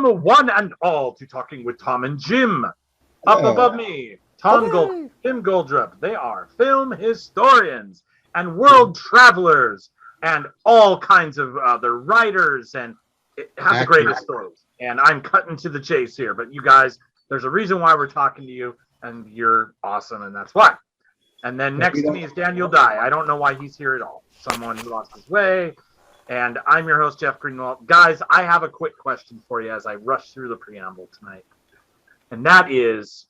Welcome, one and all, to Talking with Tom and Jim. Up above me, Jim Goldrup. They are film historians and world travelers and all kinds of other writers and have the greatest stories. And I'm cutting to the chase here, but you guys, there's a reason why we're talking to you, and you're awesome, and that's why. And then next to me is Daniel Dye. I don't know why he's here at all. Someone who lost his way. And I'm your host, Jeff Greenwald. Guys, I have a quick question for you as I rush through the preamble tonight. And that is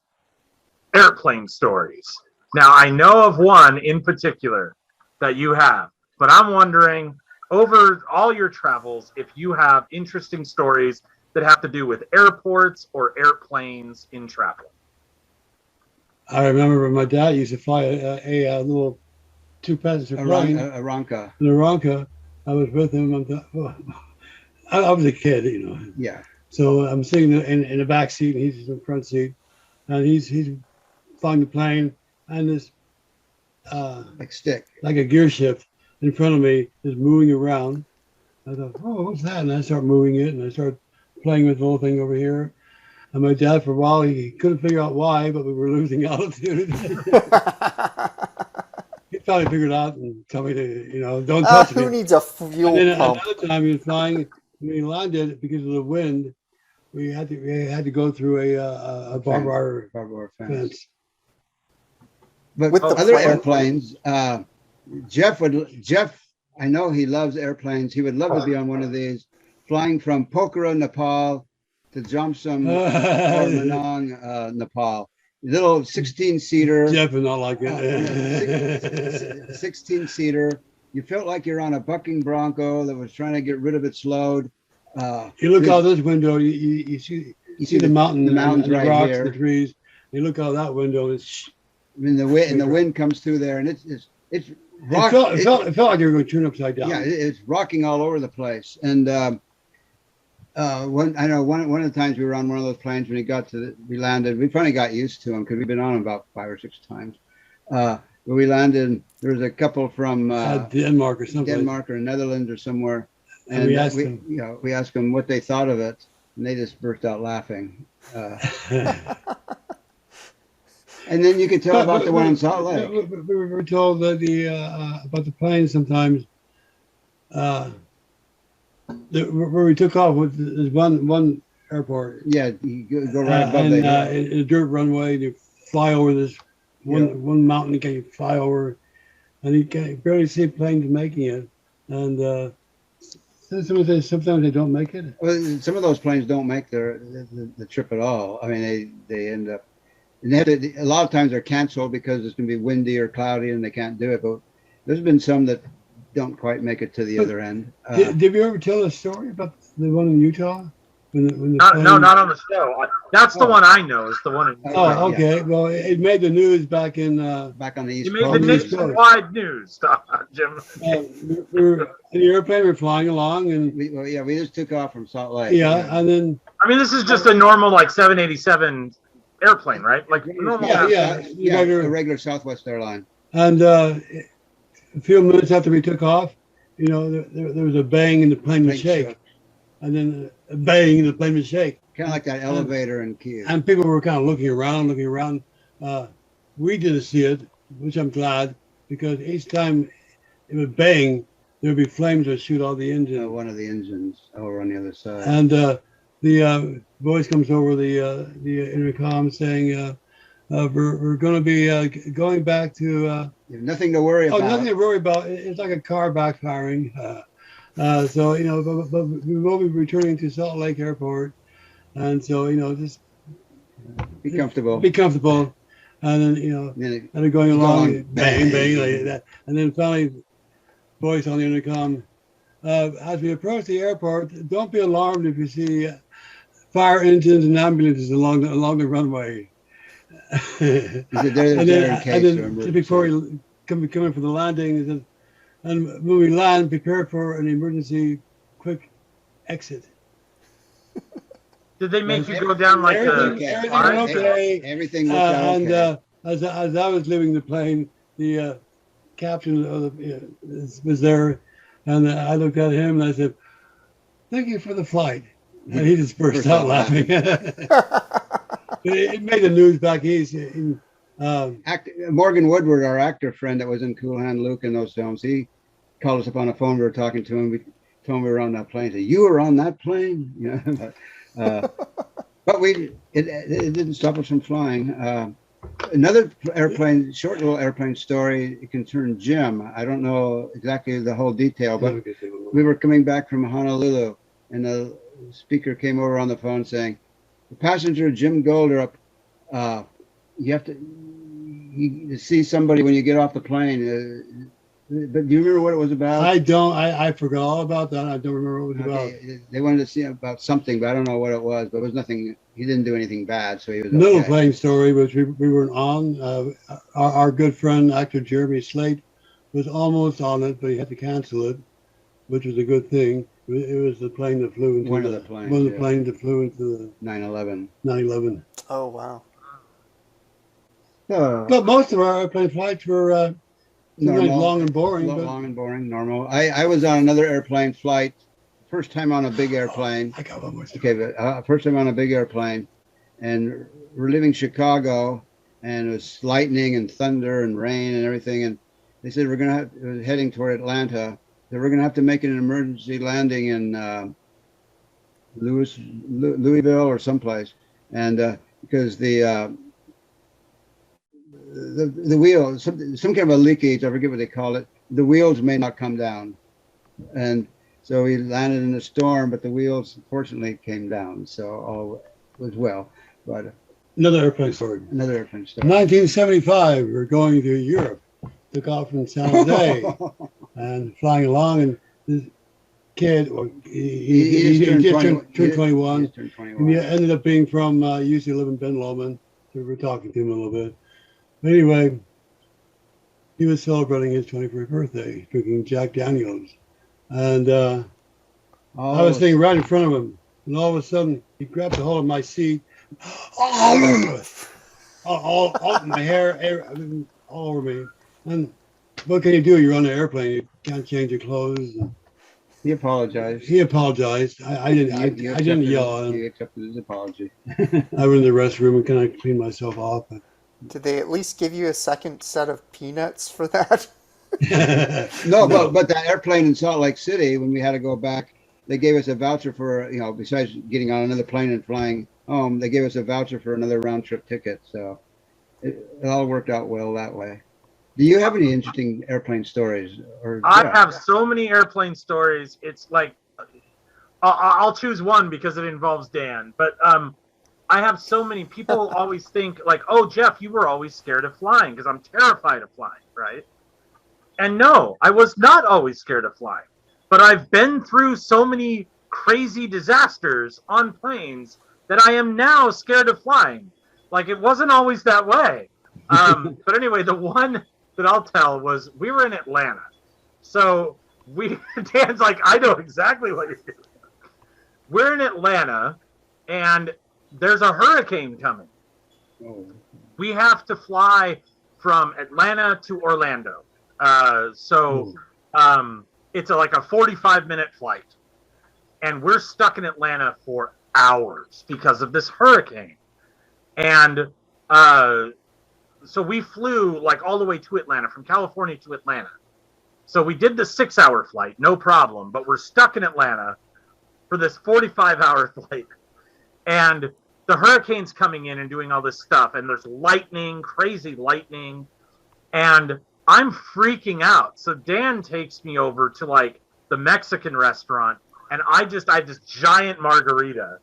airplane stories. Now, I know of one in particular that you have, but I'm wondering, over all your travels, if you have interesting stories that have to do with airports or airplanes in travel. I remember my dad used to fly a little two-passenger plane. Aranca. An Aranca. I was with him. I was a kid, you know. Yeah. So I'm sitting in the back seat, and he's in the front seat, and he's flying the plane, and this like a gear shift in front of me is moving around. I thought, oh, what's that? And I start moving it, and I start playing with the little thing over here. And my dad, for a while, he couldn't figure out why, but we were losing altitude. He finally figured out and told me to, don't touch me. Who needs a fuel pump? Another time he was flying, when he landed, because of the wind, we had to go through a barbed wire fence. But with other airplanes, Jeff, I know he loves airplanes. He would love to be on one of these, flying from Pokhara, Nepal, to Jomsom or Manong, Nepal. Little 16-seater. Jeff would not like it. 16-seater. You felt like you're on a bucking bronco that was trying to get rid of its load. You look out this window, you see the mountains and right the rocks, here. the trees. You look out that window, it's. The wind comes through there, and it's rock. It felt like you were going to turn upside down. Yeah, it's rocking all over the place. And one of the times we were on one of those planes when we landed. We finally got used to them because we've been on them about 5 or 6 times. When we landed, there was a couple from Denmark or something. Denmark or Netherlands or somewhere. And we asked them what they thought of it, and they just burst out laughing. And then you could tell about the one in Salt Lake. We were told that about the plane sometimes. Where we took off is one airport. Yeah, you go right above there. In a dirt runway, you fly over this one mountain. You can fly over, and you can barely see planes making it. And sometimes they don't make it. Well, some of those planes don't make the trip at all. I mean, they end up. And a lot of times they're canceled because it's going to be windy or cloudy and they can't do it. But there's been some that don't quite make it to the other end. Did you ever tell a story about the one in Utah? Not on the show. That's the one I know. Is the one in Utah. Oh, okay. Yeah. Well, it made the news back on the East Coast. You made the nationwide news, Jim. We were in the airplane. We're flying along, and we just took off from Salt Lake. Yeah, and then this is just a normal 787 airplane, right? Like normal. A regular Southwest airline. And a few minutes after we took off, there was a bang and the plane would shake, and then a bang and the plane would shake. Kind of like that elevator in Kiev. And people were kind of looking around. We didn't see it, which I'm glad, because each time it would bang, there would be flames that would shoot all the engines. One of the engines over on the other side. And the voice comes over the intercom saying, we're going to be going back to. Nothing to worry about. Oh, nothing to worry about. It's like a car backfiring. But we will be returning to Salt Lake Airport, and so just be comfortable. Be comfortable, and then and they're going along, bang, bang, like that, and then finally, voice on the intercom. As we approach the airport, don't be alarmed if you see fire engines and ambulances along the runway. and then before we coming for the landing, and when we land, prepare for an emergency quick exit. Did they make you go down like everything okay? Everything was okay. And as I was leaving the plane, the captain was there, and I looked at him and I said, "Thank you for the flight. And he just burst out laughing. It made the news back east. Morgan Woodward, our actor friend that was in Cool Hand Luke in those films, he called us up on the phone. We were talking to him. We told him we were on that plane. He said, "You were on that plane?" But it didn't stop us from flying. Another short little airplane story. It concerned Jim. I don't know exactly the whole detail, but we were coming back from Honolulu, and the speaker came over on the phone saying, "The passenger Jim Golder you have to see somebody when you get off the plane." But do you remember what it was about? I don't. I forgot all about that. I don't remember what it was about. They wanted to see about something, but I don't know what it was. But it was nothing. He didn't do anything bad, so he was Little plane story, which we weren't on. Our good friend, actor Jeremy Slate, was almost on it, but he had to cancel it, which was a good thing. It was the plane that flew into one of the planes that flew into the 9/11. 9/11. Oh wow! But most of our airplane flights were long and boring. Long and boring, normal. I was on another airplane flight, first time on a big airplane. I got one more. Okay, but first time on a big airplane, and we're leaving Chicago, and it was lightning and thunder and rain and everything, and they said we're heading toward Atlanta. That we're gonna have to make an emergency landing in Louisville or someplace, and because the wheel, some kind of a leakage, I forget what they call it. The wheels may not come down, and so we landed in a storm, but the wheels fortunately came down, so all was well. But another airplane story. 1975, we were going to Europe. Took off from San Jose and flying along, and this kid, he just turned 21. And he ended up being from, used to live in Ben Lomond, so we were talking to him a little bit. But anyway, he was celebrating his 21st birthday, drinking Jack Daniels. And I was sitting right in front of him, and all of a sudden, he grabbed a hold of my seat. all my hair all over me. And what can you do? You're on an airplane. You can't change your clothes. He apologized. I didn't yell at him. He accepted his apology. I went in the restroom and kind of cleaned myself off. Did they at least give you a second set of peanuts for that? No, but that airplane in Salt Lake City, when we had to go back, they gave us a voucher for, besides getting on another plane and flying home, they gave us a voucher for another round trip ticket. So it all worked out well that way. Do you have any interesting airplane stories? I have so many airplane stories. It's like, I'll choose one because it involves Dan. But I have so many. People always think like, "Oh, Jeff, you were always scared of flying," because I'm terrified of flying, right? And no, I was not always scared of flying. But I've been through so many crazy disasters on planes that I am now scared of flying. Like, it wasn't always that way. But anyway, the one that I'll tell was we were in Atlanta. So Dan's like, I know exactly what you're doing. We're in Atlanta and there's a hurricane coming. Oh. We have to fly from Atlanta to Orlando. It's like a 45-minute flight. And we're stuck in Atlanta for hours because of this hurricane. And so we flew like all the way to Atlanta, from California to Atlanta. So we did the 6-hour flight, no problem, but we're stuck in Atlanta for this 45-hour flight. And the hurricane's coming in and doing all this stuff, and there's lightning, crazy lightning, and I'm freaking out. So Dan takes me over to like the Mexican restaurant, and I had this giant margarita,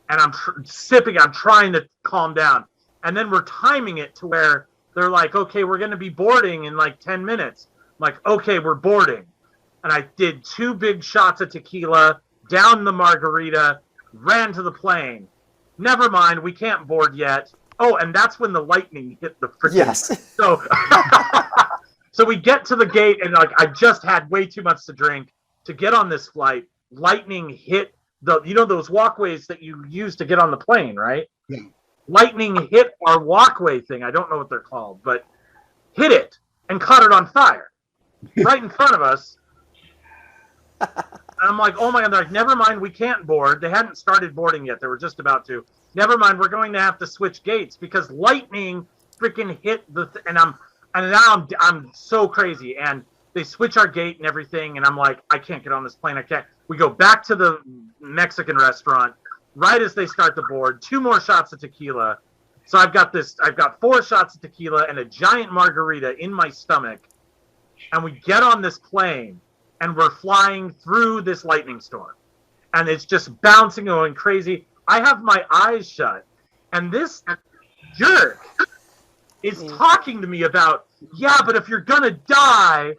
and I'm sipping, I'm trying to calm down. And then we're timing it to where they're like, okay, we're going to be boarding in like 10 minutes. I'm like, okay, we're boarding. And I did 2 big shots of tequila, downed the margarita, ran to the plane. Never mind, we can't board yet. Oh, and that's when the lightning hit the freaking... Yes. So we get to the gate, and like I just had way too much to drink to get on this flight. Lightning hit those walkways that you use to get on the plane, right? Yeah. Lightning hit our walkway thing. I don't know what they're called, but hit it and caught it on fire right in front of us. I'm like, oh my God, they're like, never mind, we can't board. They hadn't started boarding yet. They were just about to. Never mind, we're going to have to switch gates because lightning freaking hit and now I'm so crazy. And they switch our gate and everything. And I'm like, I can't get on this plane. I can't. We go back to the Mexican restaurant right as they start the board. 2 more shots of tequila. So I've got 4 shots of tequila and a giant margarita in my stomach. And we get on this plane and we're flying through this lightning storm. And it's just bouncing, going crazy. I have my eyes shut. And this jerk is talking to me about, yeah, but if you're going to die,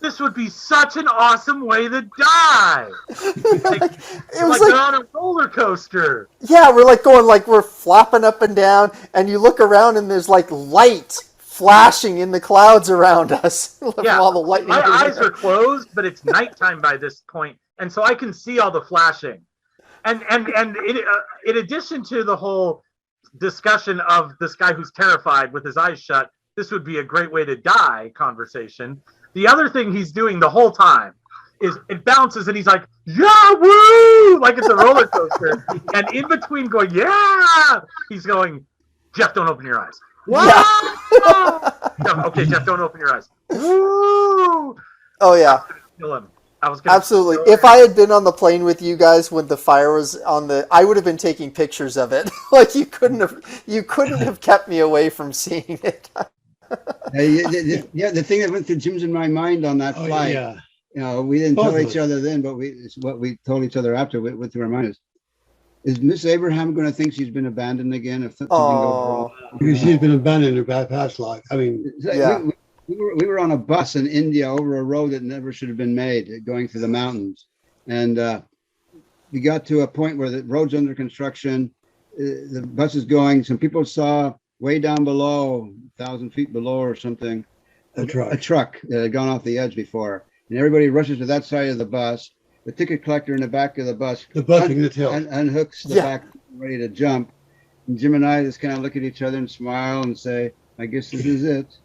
this would be such an awesome way to die. It was like on a roller coaster. Yeah, we're like we're flapping up and down, and you look around and there's like light flashing in the clouds around us. Yeah, all the lightning. My eyes are closed, but it's nighttime by this point, and so I can see all the flashing. And in addition to the whole discussion of this guy who's terrified with his eyes shut, this would be a great way to die conversation. The other thing he's doing the whole time is it bounces and he's like, yeah, woo! Like it's a roller coaster. And in between going, yeah, he's going, Jeff, don't open your eyes. Wow! Yeah. Okay, Jeff, don't open your eyes. Woo! Oh, yeah. Kill him. Absolutely. If I had been on the plane with you guys when the fire was on I would have been taking pictures of it. Like you couldn't have kept me away from seeing it. Yeah, the thing that went through Jim's and my mind on that flight, you know, we didn't tell each other then, but it's what we told each other after went through our minds. Is Miss Abraham going to think she's been abandoned again if something goes wrong? Because she's been abandoned in her past life. I mean, we were on a bus in India over a road that never should have been made, going through the mountains, and we got to a point where the road's under construction. The bus is going. Some people saw way down below, 1,000 feet below or something, a truck that had gone off the edge before. And everybody rushes to that side of the bus. The ticket collector in the back of the bus unhooks the back, ready to jump. And Jim and I just kind of look at each other and smile and say, I guess this is it.